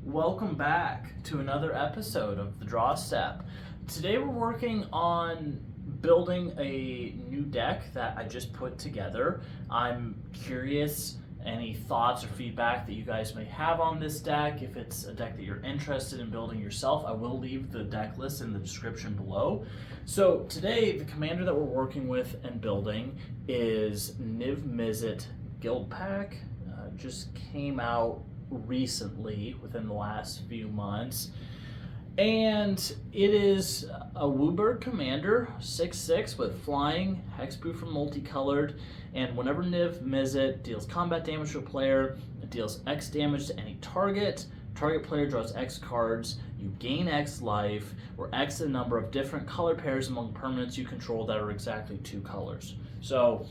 Welcome back to another episode of The Draw Step. Today we're working on building a new deck that I just put together. I'm curious any thoughts or feedback that you guys may have on this deck. If it's a deck that you're interested in building yourself, I will leave the deck list in the description below. So today the commander that we're working with and building is Niv-Mizzet Guildpact. Just came out recently within the last few months, and it is a WooBird commander, 6/6 with flying, hexproof and multicolored, and whenever Niv-Mizzet deals combat damage to a player, it deals X damage to any target. Target player draws X cards, you gain X life, where X is the number of different color pairs among permanents you control that are exactly 2 colors. So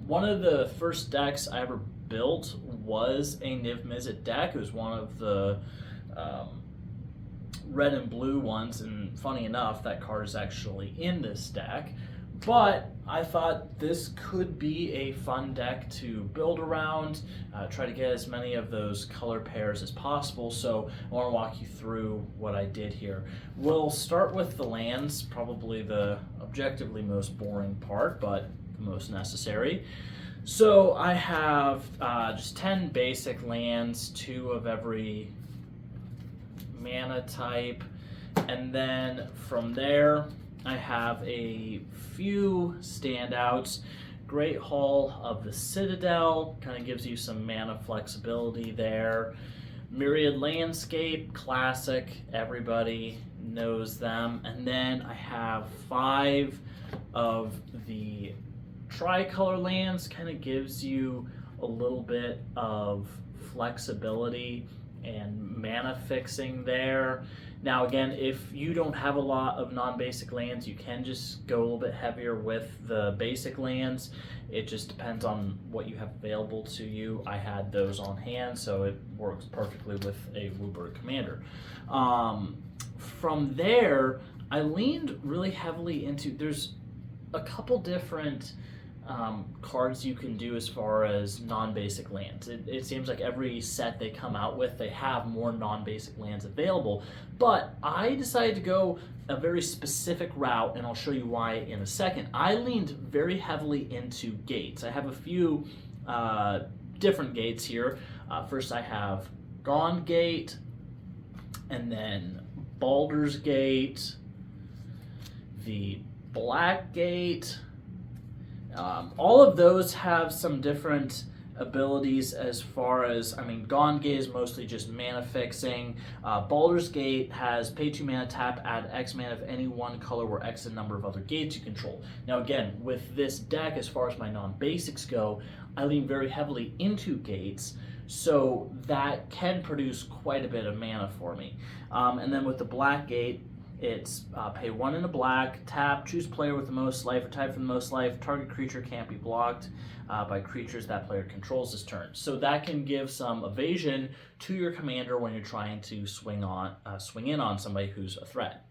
one of the first decks I ever built was a Niv-Mizzet deck. It was one of the red and blue ones, and funny enough, that card is actually in this deck. But I thought this could be a fun deck to build around, try to get as many of those color pairs as possible. So I want to walk you through what I did here. We'll start with the lands, probably the objectively most boring part, but the most necessary. So I have just 10 basic lands, 2 of every mana type, and then from there I have a few standouts. Great Hall of the Citadel, kind of gives you some mana flexibility there. Myriad Landscape, classic, everybody knows them. And then I have 5 of the tricolor lands, kind of gives you a little bit of flexibility and mana fixing there. Now again, if you don't have a lot of non-basic lands, you can just go a little bit heavier with the basic lands. It just depends on what you have available to you. I had those on hand, so it works perfectly with a WooBird commander. From there, I leaned really heavily into, there's a couple different cards you can do as far as non-basic lands. It seems like every set they come out with, they have more non-basic lands available, but I decided to go a very specific route, and I'll show you why in a second. I leaned very heavily into gates. I have a few different gates here. First I have Gone Gate, and then Baldur's Gate, the Black Gate. All of those have some different abilities as far as, Gone Gate is mostly just mana fixing. Baldur's Gate has pay 2 mana, tap, add X mana of any one color where X is the number of other gates you control. Now again, with this deck, as far as my non-basics go, I lean very heavily into gates, so that can produce quite a bit of mana for me. And then with the Black Gate, it's pay 1 in a black, tap, choose player with the most life or type for the most life. Target creature can't be blocked by creatures that player controls this turn. So that can give some evasion to your commander when you're trying to swing in on somebody who's a threat.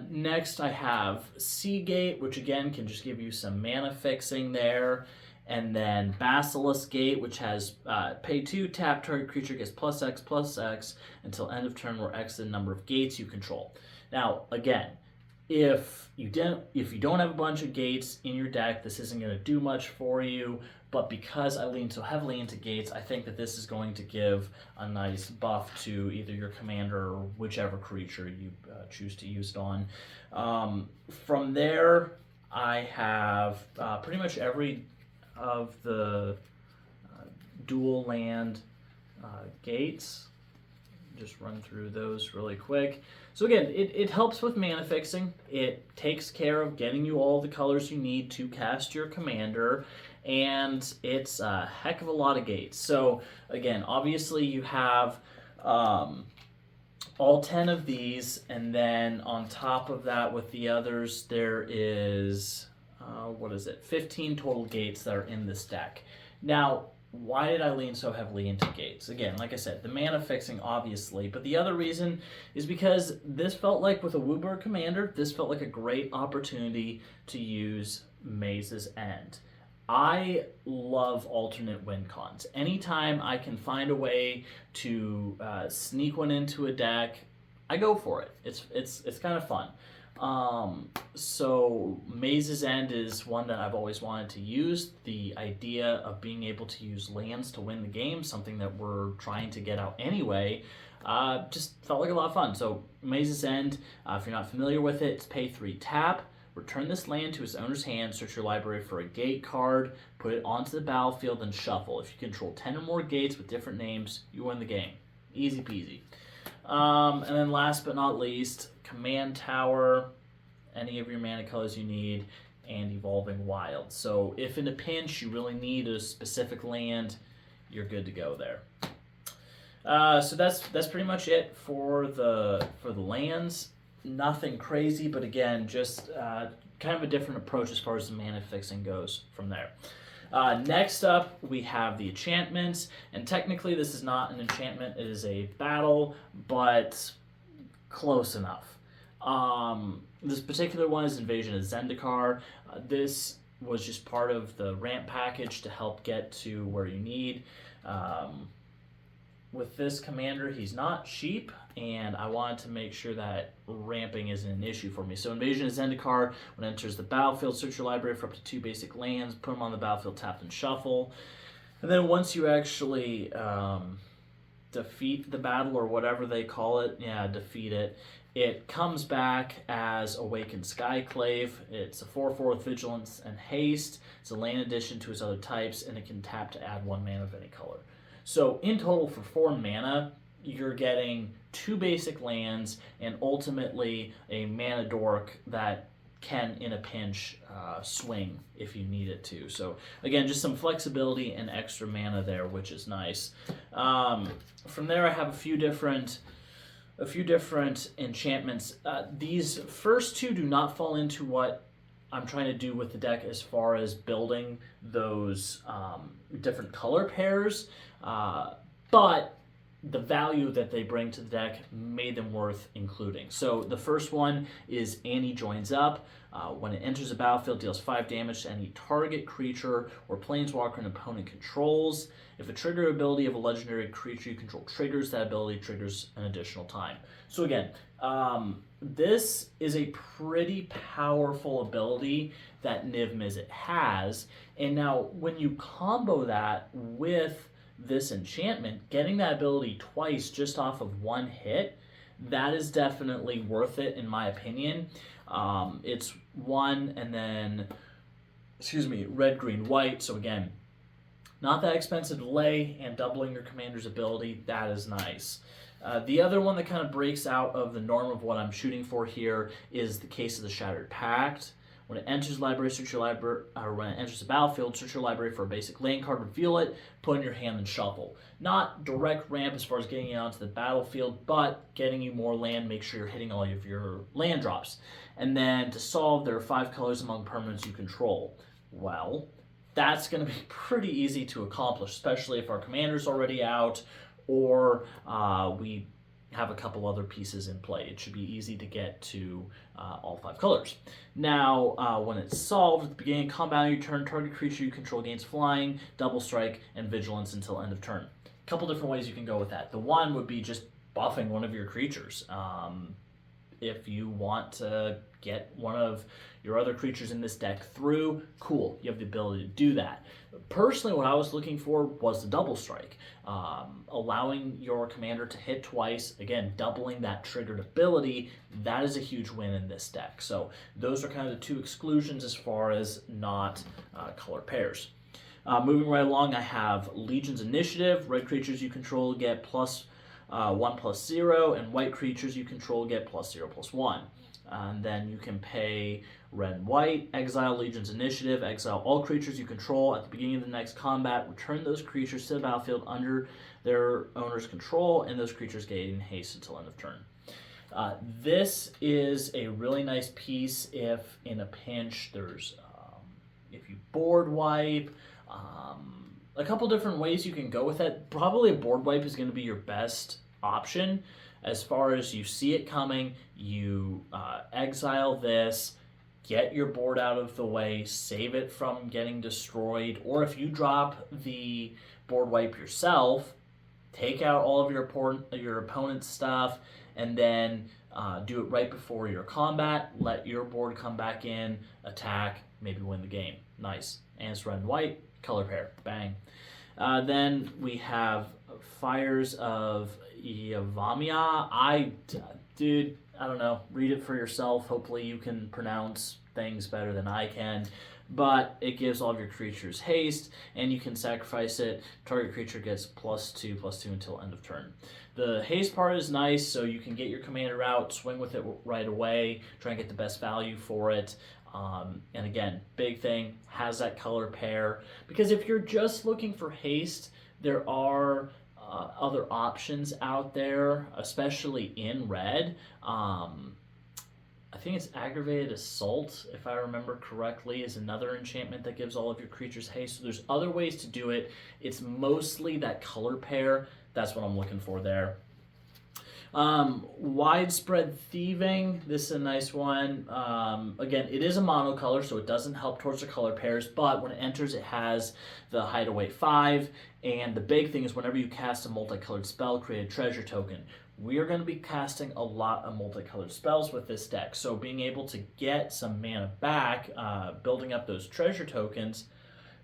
Next I have Seagate, which again can just give you some mana fixing there. And then Basilisk Gate, which has pay 2, tap, target creature gets +X until end of turn, where X is the number of gates you control. Now, again, if you don't have a bunch of gates in your deck, this isn't going to do much for you. But because I lean so heavily into gates, I think that this is going to give a nice buff to either your commander or whichever creature you choose to use it on. From there, I have pretty much every of the dual land gates. Just run through those really quick. So again, it helps with mana fixing. It takes care of getting you all the colors you need to cast your commander, and it's a heck of a lot of gates. So again, obviously you have all 10 of these, and then on top of that with the others, there is 15 total gates that are in this deck. Now, why did I lean so heavily into gates? Again, like I said, the mana fixing, obviously, but the other reason is because this felt like, with a WooBird commander, this felt like a great opportunity to use Maze's End. I love alternate win cons. Anytime I can find a way to sneak one into a deck, I go for it. It's kind of fun. So Maze's End is one that I've always wanted to use. The idea of being able to use lands to win the game, something that we're trying to get out anyway, just felt like a lot of fun. So Maze's End, if you're not familiar with it, it's pay 3 tap. Return this land to its owner's hand, search your library for a gate card, put it onto the battlefield, and shuffle. If you control 10 or more gates with different names, you win the game. Easy peasy. And then last but not least, Command Tower, any of your mana colors you need, and Evolving Wild. So if in a pinch you really need a specific land, you're good to go there. So that's pretty much it for the lands. Nothing crazy, but again, just kind of a different approach as far as the mana fixing goes from there. Next up, we have the enchantments, and technically this is not an enchantment, it is a battle, but close enough. This particular one is Invasion of Zendikar. This was just part of the ramp package to help get to where you need. With this commander, he's not cheap, and I wanted to make sure that ramping isn't an issue for me. So Invasion of Zendikar, when it enters the battlefield, search your library for up to 2 basic lands, put them on the battlefield, tap and shuffle. And then once you actually defeat the battle, or whatever they call it, defeat it, it comes back as Awakened Skyclave. It's a 4/4 with Vigilance and Haste. It's a land addition to its other types, and it can tap to add 1 mana of any color. So in total, for 4 mana, you're getting 2 basic lands and ultimately a mana dork that can, in a pinch, swing if you need it to. So again, just some flexibility and extra mana there, which is nice. From there, I have a few different enchantments. These first 2 do not fall into what I'm trying to do with the deck as far as building those different color pairs, but the value that they bring to the deck made them worth including. So the first one is Annie Joins Up. When it enters the battlefield, deals 5 damage to any target creature or planeswalker an opponent controls. If a trigger ability of a legendary creature you control triggers, that ability triggers an additional time. So again, this is a pretty powerful ability that Niv-Mizzet has. And now when you combo that with this enchantment, getting that ability twice just off of 1 hit, that is definitely worth it in my opinion. It's 1 and then, red, green, white. So again, not that expensive to lay, and doubling your commander's ability, that is nice. The other one that kind of breaks out of the norm of what I'm shooting for here is the Case of the Shattered Pact. When it enters library, search your library, or when it enters the battlefield, search your library for a basic land card, reveal it, put it in your hand, and shuffle. Not direct ramp as far as getting you onto the battlefield, but getting you more land, make sure you're hitting all of your land drops. And then to solve, there are 5 colors among permanents you control. Well, that's going to be pretty easy to accomplish, especially if our commander's already out, or we have a couple other pieces in play. It should be easy to get to all 5 colors. Now, when it's solved, at the beginning of combat on your turn, target creature you control gains flying, double strike, and vigilance until end of turn. A couple different ways you can go with that. The one would be just buffing one of your creatures. If you want to get one of your other creatures in this deck through, cool, you have the ability to do that. Personally, what I was looking for was the double strike, allowing your commander to hit twice, again, doubling that triggered ability. That is a huge win in this deck. So those are kind of the 2 exclusions as far as not color pairs. Moving right along, I have Legion's Initiative. Red creatures you control get +1/+0, and white creatures you control get +0/+1. And then you can pay red and white, exile Legion's Initiative, exile all creatures you control at the beginning of the next combat, return those creatures to the battlefield under their owner's control, and those creatures gain haste until end of turn. This is a really nice piece if in a pinch there's, if you board wipe, a couple different ways you can go with it. Probably a board wipe is going to be your best option. As far as you see it coming, you exile this, get your board out of the way, save it from getting destroyed, or if you drop the board wipe yourself, take out all of your opponent's stuff, and then do it right before your combat. Let your board come back in, attack, maybe win the game. Nice. And it's red and white, color pair. Bang. Then we have Fires of Yavamia. Dude, I don't know. Read it for yourself. Hopefully you can pronounce things better than I can. But it gives all of your creatures haste, and you can sacrifice it. Target creature gets +2/+2 until end of turn. The haste part is nice, so you can get your commander out, swing with it right away, try and get the best value for it. And again, big thing, has that color pair. Because if you're just looking for haste, there are other options out there, especially in red. I think it's Aggravated Assault, if I remember correctly, is another enchantment that gives all of your creatures haste. So there's other ways to do it. It's mostly that color pair. That's what I'm looking for there. Widespread Thieving. This is a nice one. Again, it is a monocolor, so it doesn't help towards the color pairs, but when it enters, it has the Hideaway 5, and the big thing is whenever you cast a multicolored spell, create a treasure token. We are going to be casting a lot of multicolored spells with this deck, so being able to get some mana back, building up those treasure tokens,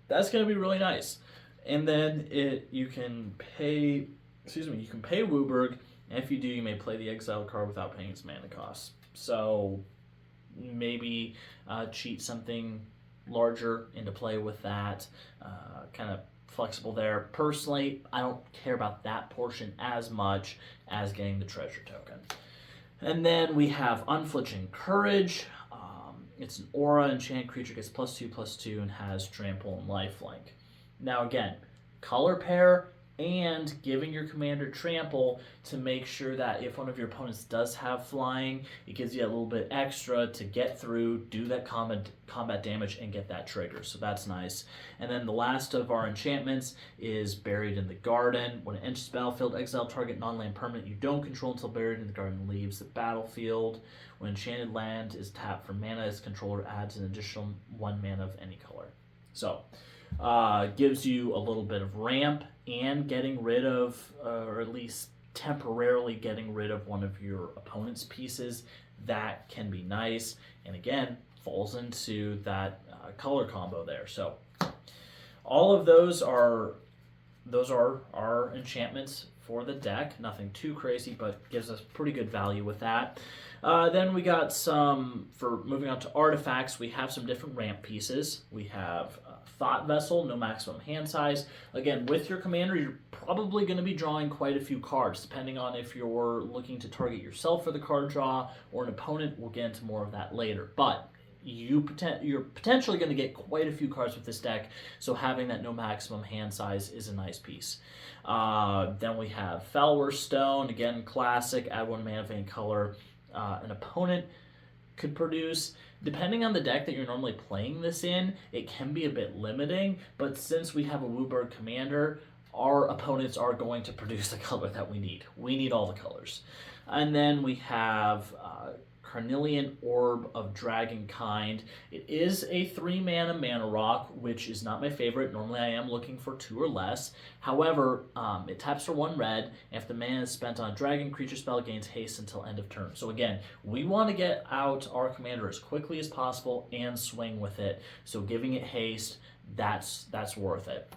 that's going to be really nice. And then you can pay Wooburg, and if you do, you may play the exile card without paying its mana cost. So maybe cheat something larger into play with that, kind of flexible there. Personally, I don't care about that portion as much as getting the treasure token. And then we have Unflinching Courage. It's an aura, enchanted creature gets +2/+2 and has trample and lifelink. Now again, color pair and giving your commander trample to make sure that if one of your opponents does have flying, it gives you a little bit extra to get through, do that combat damage, and get that trigger. So that's nice. And then the last of our enchantments is Buried in the Garden. When it enters the battlefield, exile target non-land permanent you don't control until Buried in the Garden leaves the battlefield. When enchanted land is tapped for mana, its controller adds an additional 1 mana of any color. So gives you a little bit of ramp and getting rid of, or at least temporarily getting rid of one of your opponent's pieces. That can be nice, and again, falls into that color combo there. So all of those are our enchantments for the deck. Nothing too crazy, but gives us pretty good value with that. Then we got some, for moving on to artifacts, we have some different ramp pieces. We have Thought Vessel, no maximum hand size. Again, with your commander, you're probably going to be drawing quite a few cards, depending on if you're looking to target yourself for the card draw or an opponent. We'll get into more of that later. But you're potentially going to get quite a few cards with this deck, so having that no maximum hand size is a nice piece. Then we have Felwar Stone, again, classic, add 1 mana of any color an opponent could produce. Depending on the deck that you're normally playing this in, it can be a bit limiting, but since we have a Wooburg commander, our opponents are going to produce the color that we need. We need all the colors. And then we have Carnelian Orb of Dragonkind. It is a 3-mana rock, which is not my favorite. Normally I am looking for 2 or less. However, it taps for 1 red, and if the mana is spent on a dragon, creature spell gains haste until end of turn. So again, we want to get out our commander as quickly as possible and swing with it. So giving it haste, that's worth it.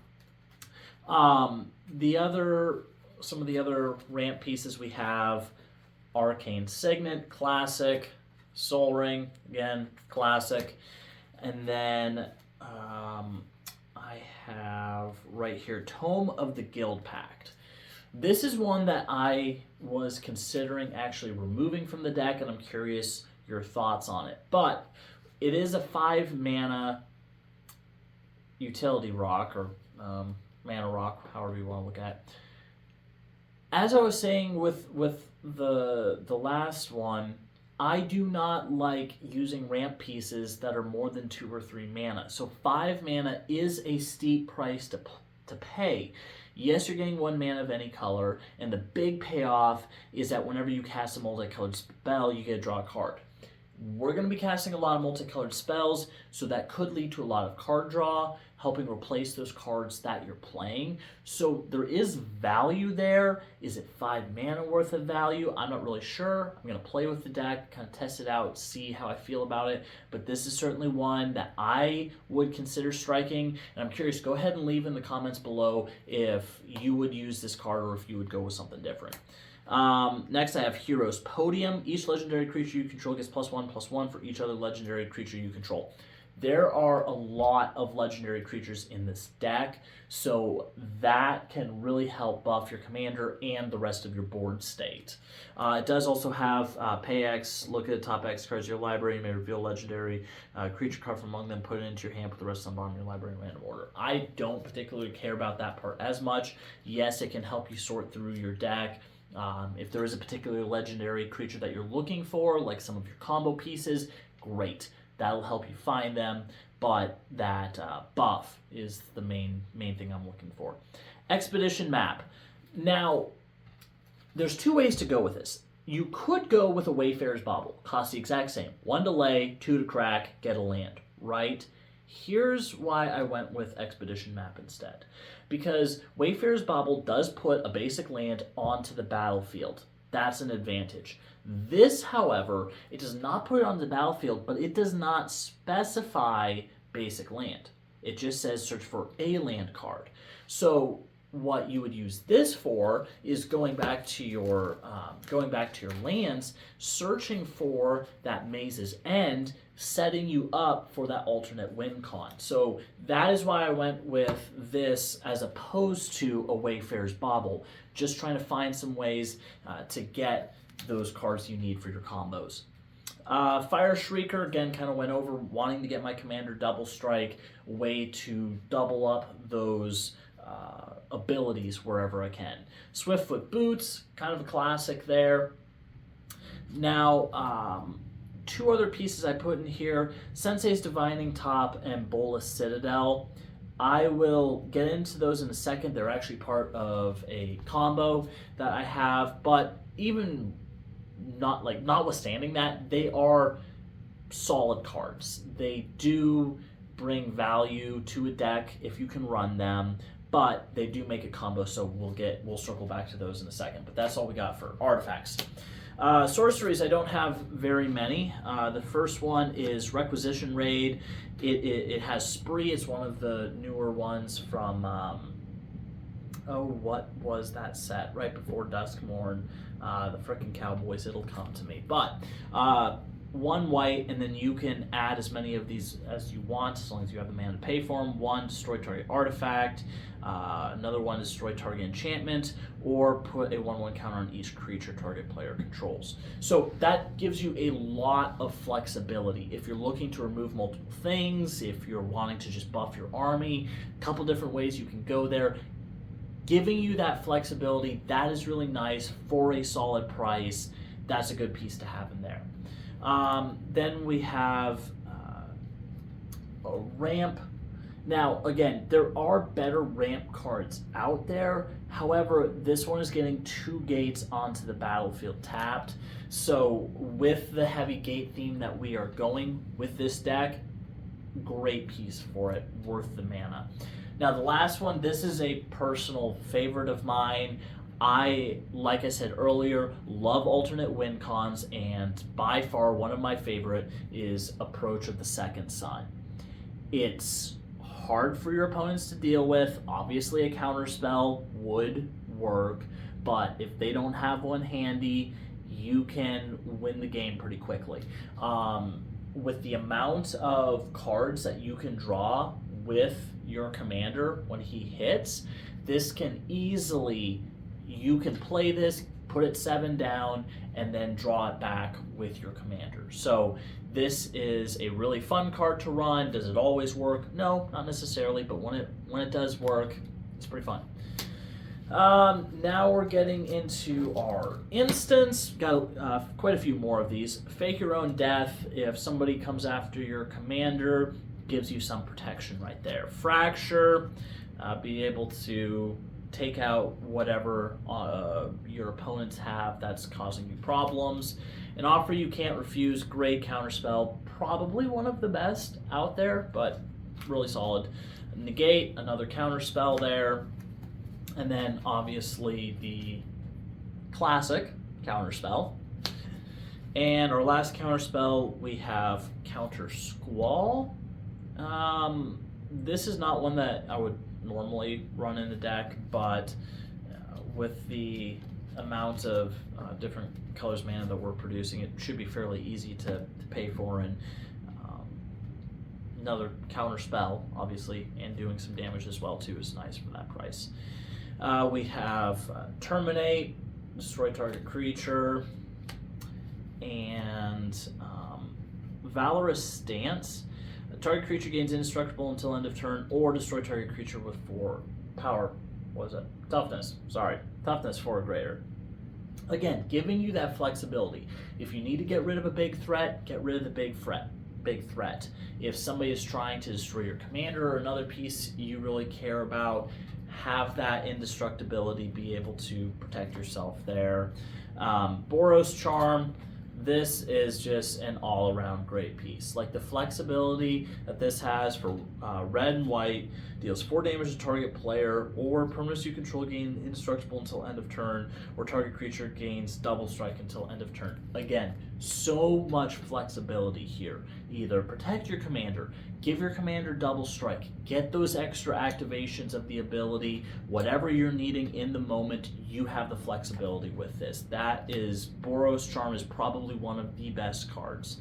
Some of the other ramp pieces we have: Arcane Signet, classic. Soul Ring, again, classic. And then I have right here Tome of the Guildpact. This is one that I was considering actually removing from the deck, and I'm curious your thoughts on it. But it is a 5-mana utility rock, or mana rock, however you want to look at it. As I was saying with the last one, I do not like using ramp pieces that are more than 2 or 3 mana. So 5 mana is a steep price to pay. Yes, you're getting 1 mana of any color, and the big payoff is that whenever you cast a multicolored spell, you get to draw a card. we're going to be casting a lot of multicolored spells, so that could lead to a lot of card draw, helping replace those cards that you're playing. So there is value there. Is it 5 mana worth of value? I'm not really sure. I'm going to play with the deck, kind of test it out, see how I feel about it. But this is certainly one that I would consider striking. And I'm curious, go ahead and leave in the comments below if you would use this card or if you would go with something different. Next, I have Heroes Podium. Each legendary creature you control gets +1/+1 for each other legendary creature you control. There are a lot of legendary creatures in this deck, so that can really help buff your commander and the rest of your board state. It does also have pay X, look at the top X cards of your library, you may reveal a legendary creature card from among them, put it into your hand, put the rest of them on your library in random order. I don't particularly care about that part as much. Yes, it can help you sort through your deck. If there is a particular legendary creature that you're looking for, like some of your combo pieces, great. That'll help you find them, but that buff is the main thing I'm looking for. Expedition Map. Now, there's 2 ways to go with this. You could go with a Wayfarer's Bauble. Costs the exact same. 1 to lay, 2 to crack, get a land, right? Here's why I went with Expedition Map instead. Because Wayfarer's Bauble does put a basic land onto the battlefield. That's an advantage. This, however, it does not put it on the battlefield, but it does not specify basic land. It just says search for a land card. So what you would use this for is going back to your lands, searching for that Maze's End, setting you up for that alternate win con. So that is why I went with this as opposed to a Wayfarer's Bauble, just trying to find some ways to get those cards you need for your combos. Fire Shrieker, again, kind of went over wanting to get my commander double strike, way to double up those abilities wherever I can. Swiftfoot Boots, kind of a classic there. Now, 2 other pieces I put in here, Sensei's Divining Top and Bolas Citadel. I will get into those in a second. They're actually part of a combo that I have, but even notwithstanding that, they are solid cards. They do bring value to a deck if you can run them, but they do make a combo, so we'll circle back to those in a second. But that's all we got for artifacts. Sorceries, I don't have very many. The first one is Requisition Raid. It has Spree. It's one of the newer ones from, what was that set? Right before Duskmorn, the frickin' Cowboys, it'll come to me. But 1 white, and then you can add as many of these as you want, as long as you have the mana to pay for them. 1, destroy target artifact. Another one is destroy target enchantment, or put a 1/1 counter on each creature target player controls. So that gives you a lot of flexibility. If you're looking to remove multiple things, if you're wanting to just buff your army, a couple different ways you can go there. Giving you that flexibility, that is really nice for a solid price. That's a good piece to have in there. Then we have a ramp. Now, again, there are better ramp cards out there. However, this one is getting 2 gates onto the battlefield tapped. So with the heavy gate theme that we are going with this deck, great piece for it, worth the mana. Now, the last one, this is a personal favorite of mine. Like I said earlier, love alternate win cons, and by far one of my favorite is Approach of the Second Sun. It's hard for your opponents to deal with. Obviously, a counter spell would work, but if they don't have one handy, you can win the game pretty quickly. With the amount of cards that you can draw with your commander when he hits, this can easily, you can play this, put it 7 down, and then draw it back with your commander. So this is a really fun card to run. Does it always work? No, not necessarily, but when it does work, it's pretty fun. Now we're getting into our instance. Got quite a few more of these. Fake Your Own Death. If somebody comes after your commander, gives you some protection right there. Fracture. Be able to take out whatever your opponents have that's causing you problems. An Offer You Can't Refuse, great counterspell, probably one of the best out there, but really solid. Negate, another counterspell there. And then obviously the classic counterspell. And our last counterspell, we have Counter Squall. This is not one that I would normally run in the deck, but with the amount of different colors mana that we're producing, it should be fairly easy to pay for. And another counter spell, obviously, and doing some damage as well too is nice for that price. We have Terminate, destroy target creature, and Valorous Stance. A target creature gains indestructible until end of turn, or destroy target creature with 4 power. What is it? Toughness. Sorry, toughness 4 or greater. Again, giving you that flexibility. If you need to get rid of a big threat, get rid of the big threat. If somebody is trying to destroy your commander or another piece you really care about, have that indestructibility, be able to protect yourself there. Boros Charm, this is just an all-around great piece. Like the flexibility that this has for red and white, deals 4 damage to target player, or permanents you control gain indestructible until end of turn, or target creature gains double strike until end of turn. Again, so much flexibility here. Either protect your commander, give your commander double strike, get those extra activations of the ability, whatever you're needing in the moment, you have the flexibility with this. That is, Boros Charm is probably one of the best cards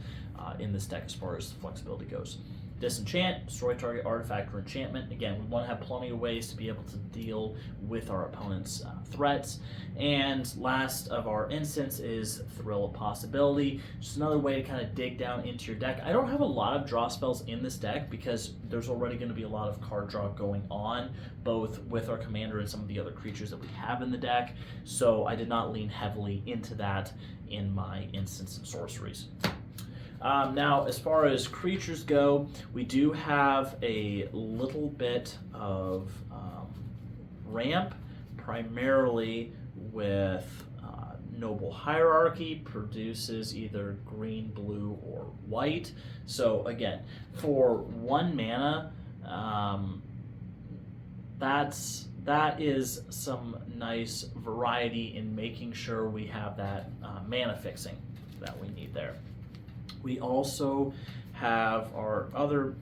in this deck as far as the flexibility goes. Disenchant, destroy target artifact or enchantment. Again, we want to have plenty of ways to be able to deal with our opponent's threats. And last of our instants is Thrill of Possibility. Just another way to kind of dig down into your deck. I don't have a lot of draw spells in this deck because there's already going to be a lot of card draw going on, both with our commander and some of the other creatures that we have in the deck. So I did not lean heavily into that in my instants and sorceries. Now, as far as creatures go, we do have a little bit of ramp, primarily with Noble Hierarchy, produces either green, blue, or white. So again, for 1 mana, that is some nice variety in making sure we have that mana fixing that we need there. We also have our other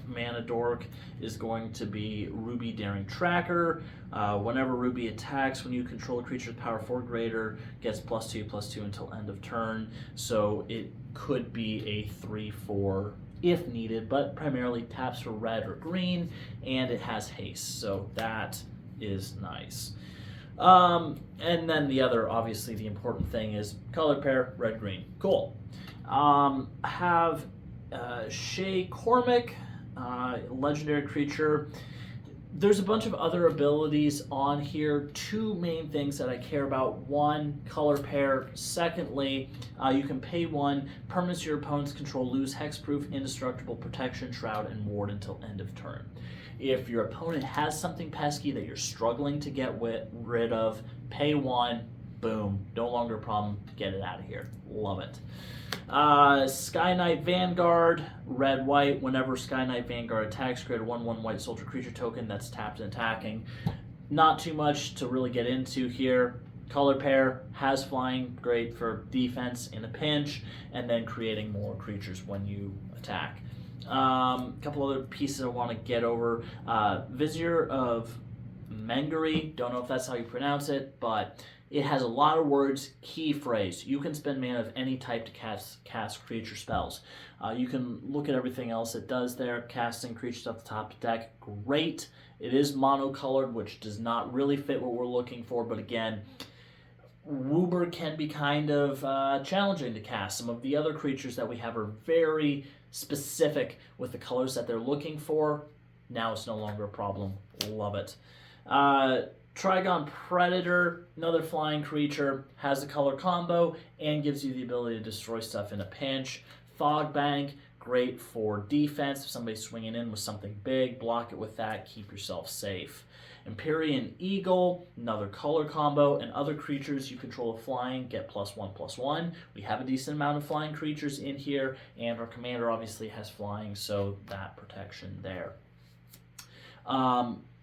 mana dork is going to be Ruby Daring Tracker. Whenever Ruby attacks, when you control a creature with power 4 greater, gets +2/+2 until end of turn. So it could be a 3/4 if needed, but primarily taps for red or green, and it has haste. So that is nice. And then the other, obviously the important thing is color pair, red-green. Cool. Have Shay Cormac, legendary creature. There's a bunch of other abilities on here. 2 main things that I care about. 1, color pair. Secondly, you can pay 1. Permanents your opponents control lose hexproof, indestructible, protection, shroud, and ward until end of turn. If your opponent has something pesky that you're struggling to get rid of, pay 1. Boom. No longer a problem. Get it out of here. Love it. Sky Knight Vanguard, red-white. Whenever Sky Knight Vanguard attacks, create a 1/1 white soldier creature token that's tapped and attacking. Not too much to really get into here. Color pair, has flying, great for defense in a pinch, and then creating more creatures when you attack. A couple other pieces I want to get over. Vizier of Mengari, don't know if that's how you pronounce it, but it has a lot of words. Key phrase. You can spend mana of any type to cast creature spells. You can look at everything else it does there. Casting creatures off the top of the deck. Great. It is monocolored, which does not really fit what we're looking for. But again, Woober can be kind of challenging to cast. Some of the other creatures that we have are very specific with the colors that they're looking for. Now it's no longer a problem. Love it. Trigon Predator, another flying creature, has a color combo and gives you the ability to destroy stuff in a pinch. Fog Bank, great for defense. If somebody's swinging in with something big, block it with that, keep yourself safe. Empyrean Eagle, another color combo, and other creatures you control of flying get +1/+1. We have a decent amount of flying creatures in here, and our commander obviously has flying, so that protection there.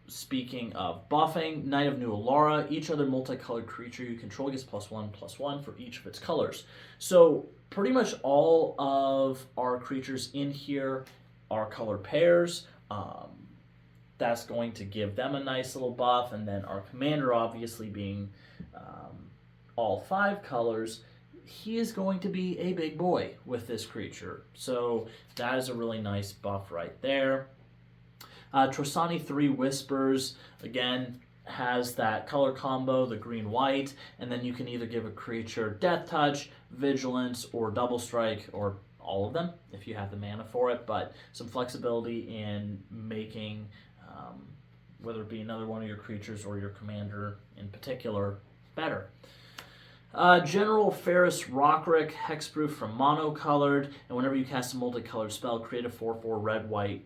Speaking of buffing, Knight of New Alara, each other multicolored creature you control gets +1/+1 for each of its colors. So pretty much all of our creatures in here are color pairs. That's going to give them a nice little buff, and then our commander obviously being all 5 colors, he is going to be a big boy with this creature. So that is a really nice buff right there. Trosani 3 Whispers, again, has that color combo, the green-white, and then you can either give a creature Death Touch, Vigilance, or Double Strike, or all of them if you have the mana for it, but some flexibility in making, whether it be another one of your creatures or your commander in particular, better. General Ferris Rockrick, hexproof from monocolored, and whenever you cast a multicolored spell, create a 4/4 red-white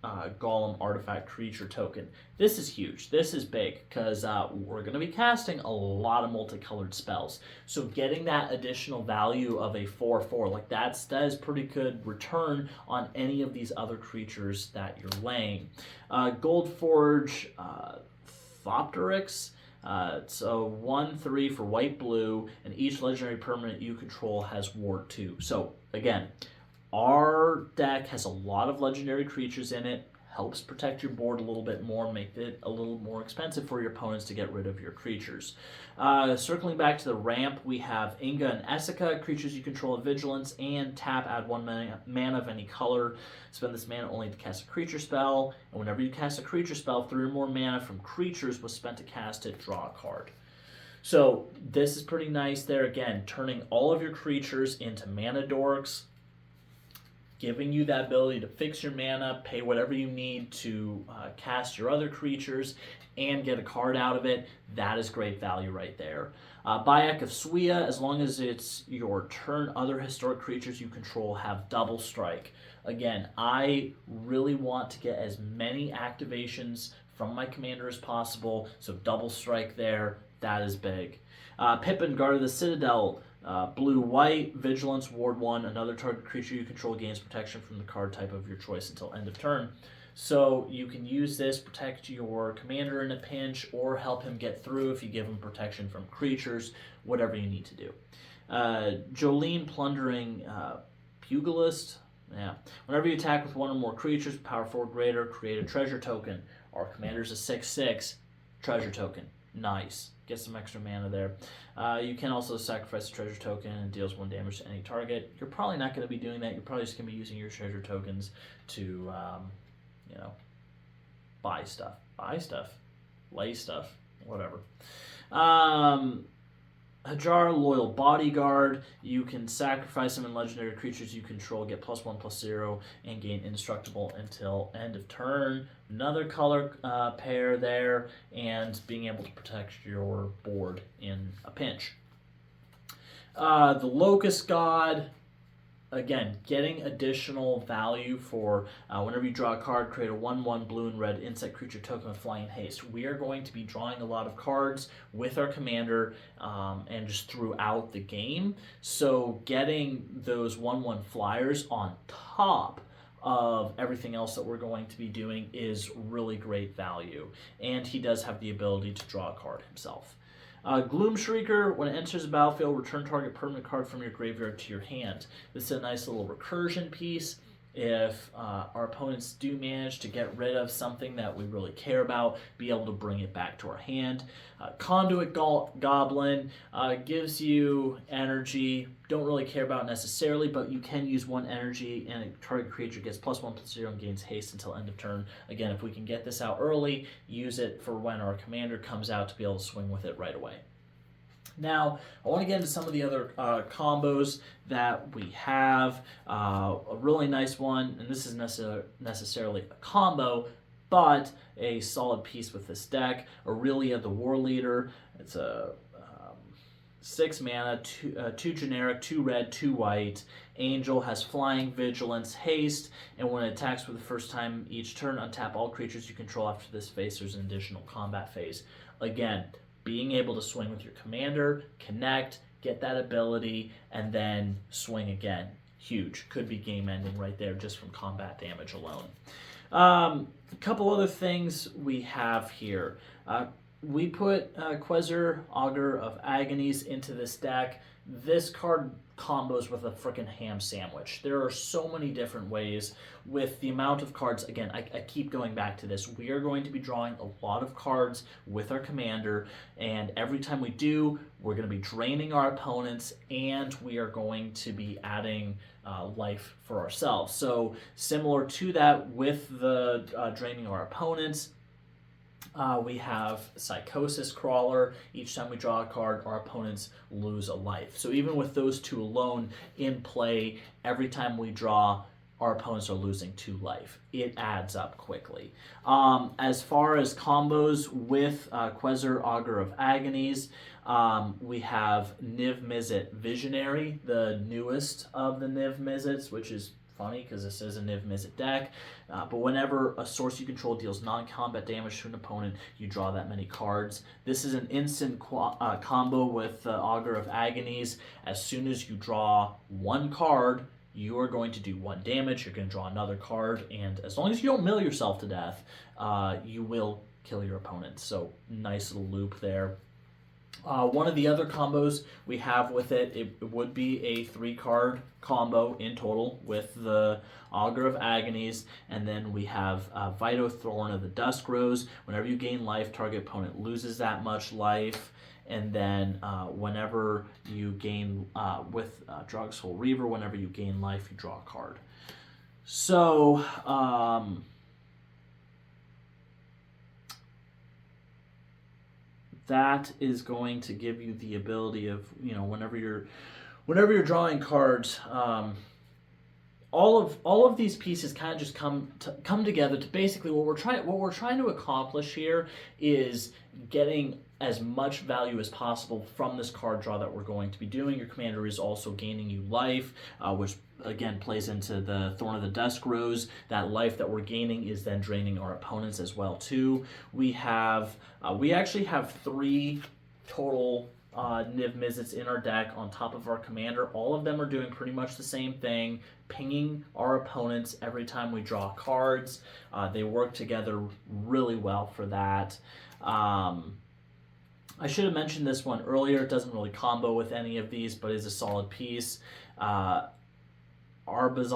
Golem artifact creature token. This is huge. This is big because we're going to be casting a lot of multicolored spells. So getting that additional value of a 4/4, like that is pretty good return on any of these other creatures that you're laying. Goldforge Thopteryx. So 1/3 for white-blue, and each legendary permanent you control has Ward 2. So again, our deck has a lot of legendary creatures in it, helps protect your board a little bit more, make it a little more expensive for your opponents to get rid of your creatures. Circling back to the ramp, we have Inga and Essica, creatures you control of Vigilance, and tap, add 1 mana of any color. Spend this mana only to cast a creature spell, and whenever you cast a creature spell, 3 or more mana from creatures was spent to cast it, draw a card. So this is pretty nice there, again, turning all of your creatures into mana dorks, giving you that ability to fix your mana, pay whatever you need to cast your other creatures, and get a card out of it. That is great value right there. Bayek of Suya, as long as it's your turn, other historic creatures you control have double strike. Again, I really want to get as many activations from my commander as possible, so double strike there, that is big. Pippin, Guard of the Citadel, blue-white, Vigilance, Ward 1, another target creature you control gains protection from the card type of your choice until end of turn. So you can use this, protect your commander in a pinch, or help him get through if you give him protection from creatures, whatever you need to do. Jolene, Plundering Pugilist. Yeah. Whenever you attack with 1 or more creatures, power 4 greater, create a treasure token. Our commander's a 6/6, treasure token. Nice. Get some extra mana there. You can also sacrifice a treasure token and deals 1 damage to any target. You're probably not going to be doing that. You're probably just going to be using your treasure tokens to, buy stuff, lay stuff, whatever. Hajar, Loyal Bodyguard. You can sacrifice them, and legendary creatures you control get +1/+0 and gain indestructible until end of turn. Another color pair there, and being able to protect your board in a pinch. The Locust God. Again, getting additional value for whenever you draw a card, create a 1/1 blue and red insect creature token with flying haste. We are going to be drawing a lot of cards with our commander and just throughout the game. So getting those 1/1 flyers on top of everything else that we're going to be doing is really great value. And he does have the ability to draw a card himself. Gloom Shrieker, when it enters the battlefield, return target permanent card from your graveyard to your hand. This is a nice little recursion piece. If our opponents do manage to get rid of something that we really care about, be able to bring it back to our hand. Conduit Goblin gives you energy. Don't really care about necessarily, but you can use 1 energy, and a target creature gets +1/+0 and gains haste until end of turn. Again, if we can get this out early, use it for when our commander comes out to be able to swing with it right away. Now, I want to get into some of the other combos that we have. A really nice one, and this isn't necessarily a combo, but a solid piece with this deck. Aurelia, the War Leader. It's a 6 mana, 2 generic, 2 red, 2 white. Angel has flying, vigilance, haste, and when it attacks for the first time each turn, untap all creatures you control after this phase. There's an additional combat phase. Again, being able to swing with your commander, connect, get that ability, and then swing again. Huge. Could be game ending right there just from combat damage alone. A couple other things we have here. We put Quasar, Augur of Agonies into this deck. This card combos with a freaking ham sandwich. There are so many different ways with the amount of cards. Again, I keep going back to this. We are going to be drawing a lot of cards with our commander, and every time we do, we're going to be draining our opponents, and we are going to be adding life for ourselves. So similar to that with the draining our opponents, we have Psychosis Crawler. Each time we draw a card, our opponents lose a life. So even with those two alone in play, every time we draw, our opponents are losing 2 life. It adds up quickly. As far as combos with Quasar, Augur of Agonies, we have Niv-Mizzet Visionary, the newest of the Niv-Mizzets, which is funny because this is a Niv-Mizzet deck. But whenever a source you control deals non-combat damage to an opponent, you draw that many cards. This is an instant combo with Augur of Agonies. As soon as you draw 1 card, you are going to do 1 damage. You're going to draw another card, and as long as you don't mill yourself to death, you will kill your opponent. So nice little loop there. One of the other combos we have with it would be a 3-card combo in total with the Augur of Agonies, and then we have Vito Thorn of the Dusk Rose. Whenever you gain life, target opponent loses that much life. And then whenever you gain, with Drogsoul Reaver, whenever you gain life, you draw a card. So, that is going to give you the ability of, whenever you're drawing cards, all of these pieces kind of just come together to basically what we're trying to accomplish here is getting as much value as possible from this card draw that we're going to be doing. Your commander is also gaining you life, which again plays into the Thorn of the Dusk Rose. That life that we're gaining is then draining our opponents as well too. We actually have 3 total Niv-Mizzets in our deck on top of our commander. All of them are doing pretty much the same thing, pinging our opponents every time we draw cards. They work together really well for that. I should have mentioned this one earlier. It doesn't really combo with any of these, but is a solid piece. Arbaz,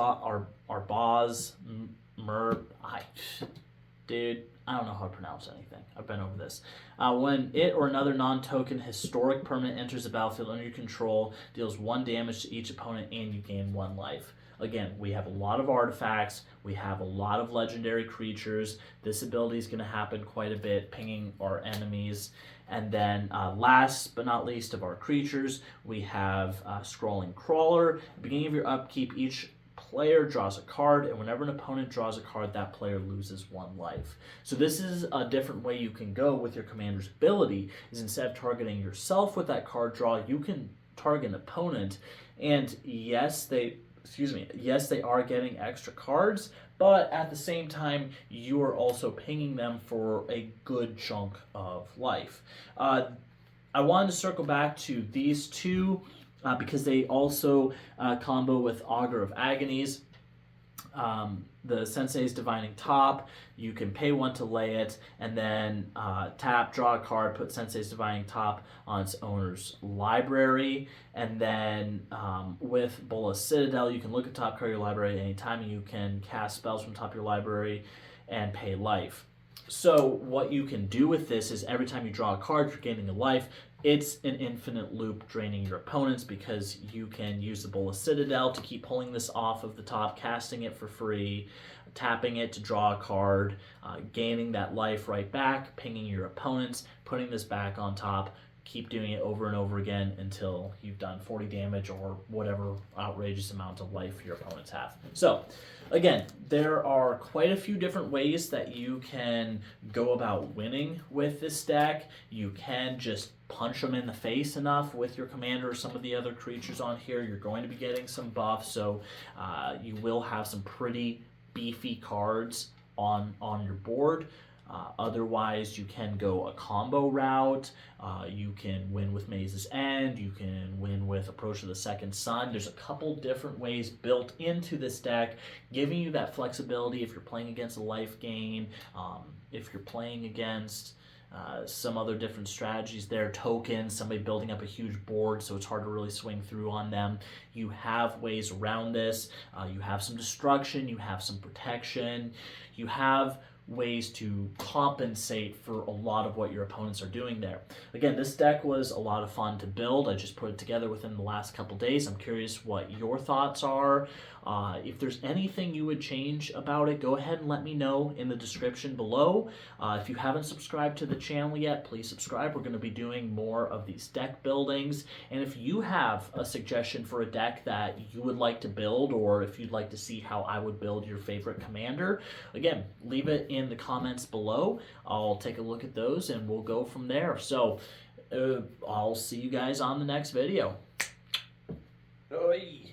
dude, I don't know how to pronounce anything. I've been over this. When it or another non-token historic permanent enters the battlefield under your control, deals 1 damage to each opponent, and you gain 1 life. Again, we have a lot of artifacts. We have a lot of legendary creatures. This ability is going to happen quite a bit, pinging our enemies. And then last but not least of our creatures, we have Scrolling Crawler. At the beginning of your upkeep, each player draws a card, and whenever an opponent draws a card, that player loses 1 life. So this is a different way you can go with your commander's ability, is instead of targeting yourself with that card draw, you can target an opponent. And yes, they are getting extra cards, but at the same time, you are also pinging them for a good chunk of life. I wanted to circle back to these 2 because they also combo with Augur of Agonies. The Sensei's Divining Top, you can pay 1 to lay it, and then tap, draw a card, put Sensei's Divining Top on its owner's library, and then with Bolas Citadel, you can look at top card of your library at any time, and you can cast spells from top of your library and pay life. So what you can do with this is every time you draw a card, you're gaining a life. It's an infinite loop draining your opponents because you can use the Bolas Citadel to keep pulling this off of the top, casting it for free, tapping it to draw a card, gaining that life right back, pinging your opponents, putting this back on top, keep doing it over and over again until you've done 40 damage or whatever outrageous amount of life your opponents have. So, again, there are quite a few different ways that you can go about winning with this deck. You can just punch them in the face enough with your commander or some of the other creatures on here, you're going to be getting some buffs. So you will have some pretty beefy cards on your board. Otherwise, you can go a combo route. You can win with Maze's End. You can win with Approach of the Second Sun. There's a couple different ways built into this deck, giving you that flexibility if you're playing against a life gain, if you're playing against some other different strategies there, tokens, somebody building up a huge board so it's hard to really swing through on them. You have ways around this. You have some destruction, you have some protection, you have ways to compensate for a lot of what your opponents are doing there. Again, this deck was a lot of fun to build. I just put it together within the last couple days. I'm curious what your thoughts are. If there's anything you would change about it, go ahead and let me know in the description below. If you haven't subscribed to the channel yet, please subscribe. We're going to be doing more of these deck buildings. And if you have a suggestion for a deck that you would like to build, or if you'd like to see how I would build your favorite commander, again, leave it in the comments below. I'll take a look at those and we'll go from there. So I'll see you guys on the next video. Oy.